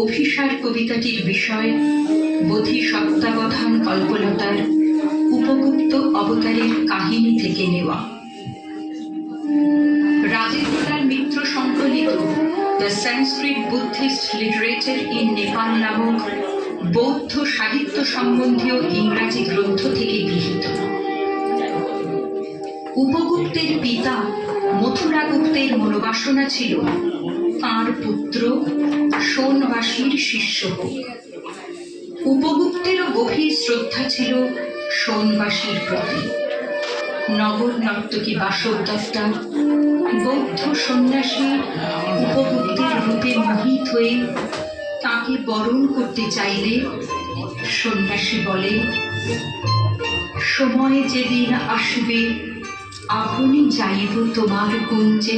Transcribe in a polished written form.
অভিসার কবিতাটির বিষয় বোধিসত্ত্বাবধান কল্পলতার উপগুপ্ত অবতারের কাহিনী থেকে নেওয়া। রাজেন্দ্রলাল মিত্র সংকলিত the Sanskrit Buddhist literature in Nepal নামক বৌদ্ধ সাহিত্য সম্বন্ধীয় ইংরাজি গ্রন্থ থেকে গৃহীত। উপগুপ্তের পিতা মথুরাগুপ্তের মনোবাসনা ছিল তাঁর পুত্র সোনবাসীর শিষ্য হোক। উপগুপ্তেরও গভীর শ্রদ্ধা ছিল সোনবাসীর প্রতি। নগর নর্তকী বাসব দত্তা বৌদ্ধ সন্ন্যাসী উপগুপ্তের রূপে মোহিত হয়ে তাকে বরণ করতে চাইলে সন্ন্যাসী বলে, সময় যেদিন আসবে আপনি যাইব তোমার কুঞ্জে।